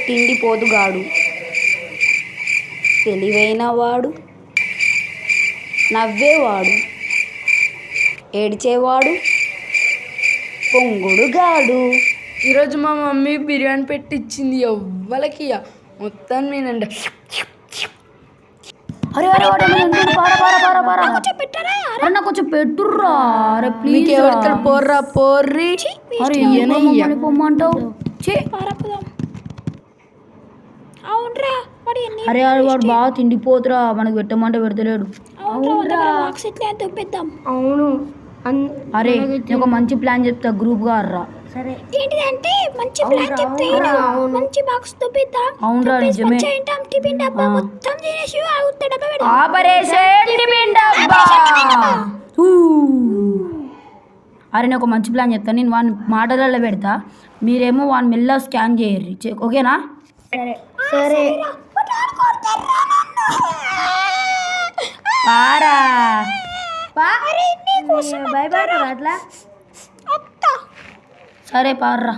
తిండిపోతుగాడు, తెలివైనవాడు, నవ్వేవాడు, ఏడ్చేవాడు, పొంగుడుగాడు. ఈరోజు మా మమ్మీ బిర్యానీ పెట్టించింది, ఎవ్వలకి మొత్తం నేనండి. అరే అరే అన్న కొంచెం పెట్టుర్రా. అరే ప్లీజ్ ఎవరితో పోర్రా పోర్రి. అరే పొమ్మంటావు. అరే వాడు బాగా తిండిపోతురా, మనకు పెట్టమంటే పెడతలేడు. అవును. అరే ఒక మంచి ప్లాన్ చెప్తా, గ్రూప్ గా రా. ఏంటిదంటే మంచి ప్లాన్ చెప్తే మంచి బాక్స్ చూపిద్దాం. అవునరా నిజమే. టిఫిన్ డబ్బా మొత్తం తినేసి ఆపరేషన్ టిఫిన్ డబ్బా. అరే నేను ఒక మంచి ప్లాన్ చెప్తాను, నేను వాని మాటలలో పెడతా, మీరేమో వాని మెల్ల స్కాన్ చేయర్రి, ఓకేనా? సరే పారా అట్లా సరే పార్రా.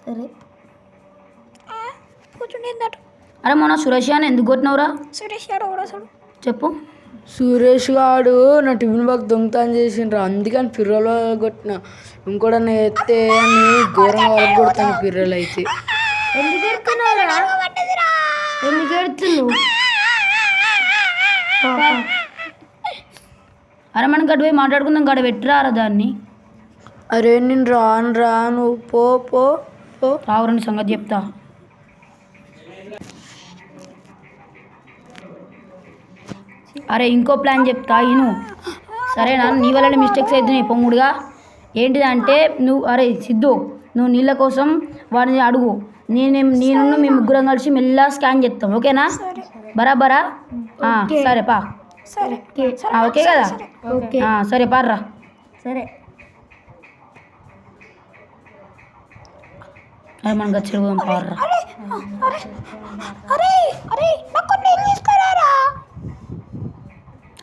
సరే అరే మొన్న సురేష్ అని ఎందుకు కొట్టినవురా? సురేష్ గారు కూడా చెప్పు. సురేష్ గాడు నా టిఫిన్ బాక్స్ దొంగతనం చేసిండ్రా, అందుకని పిర్రలో కొట్టిన. ఇంకోటన్నా ఎత్తే అని ఘోరంగా వాళ్ళకి కొడతాను పిర్రలు అయితే. ఎందుకు ఎడుతున్నావు? అరే మనం గడి పోయి మాట్లాడుకుందాం, గడ పెట్టిరారా దాన్ని. అరే నేను రాను పో పో పో. రావురని సంగతి చెప్తా. అరే ఇంకో ప్లాన్ చెప్తా ఇను, సరేనా? నీ వల్ల మిస్టేక్స్ అవుతున్నాయి పొంగుడుగా. ఏంటిదంటే నువ్వు, అరే సిద్ధు, నువ్వు నీళ్ళ కోసం వాడిని అడుగు, నేను మీ ముగ్గురం కలిసి మెల్లగా స్కాన్ చేస్తాం, ఓకేనా? బరాబరా? సరే పా. ఓకే కదా? సరే పార్రా. సరే అరే మనం గచ్చి పోదాం పార్రా.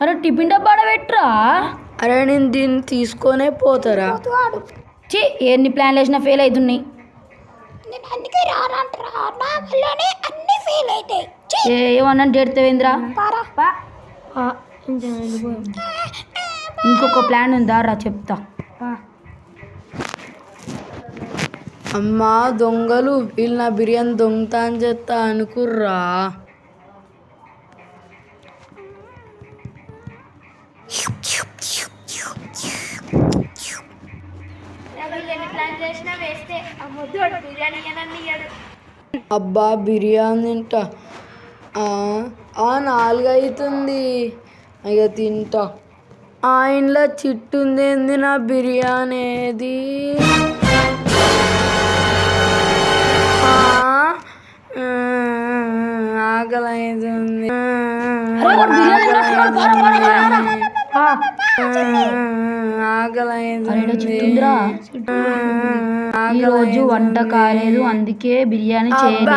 అరే టిఫిన్ డబ్బా పెట్టరా. అరే నేను దీన్ని తీసుకొనే పోతారా? ఎన్ని ప్లాన్లు వేసినా ఫెయిల్ అవుతున్నాయి. ఏమన్నా డేట్తేంద్రా. ఇంకొక ప్లాన్ ఉందా రా, చెప్తా. అమ్మా దొంగలు, వీళ్ళు నా బిర్యానీ దొంగతనం చేస్తా అనుకుర్రా. అబ్బా బిర్యానీ తింటా, 4 అవుతుంది, ఇక తింటా. ఇంట్లో చిట్టుంది, ఏంది నా బిర్యానీ ఏది? ఆకలి అవుతుంది. ఈరోజు వంట కాలేదు, అందుకే బిర్యానీ చేయలేదు.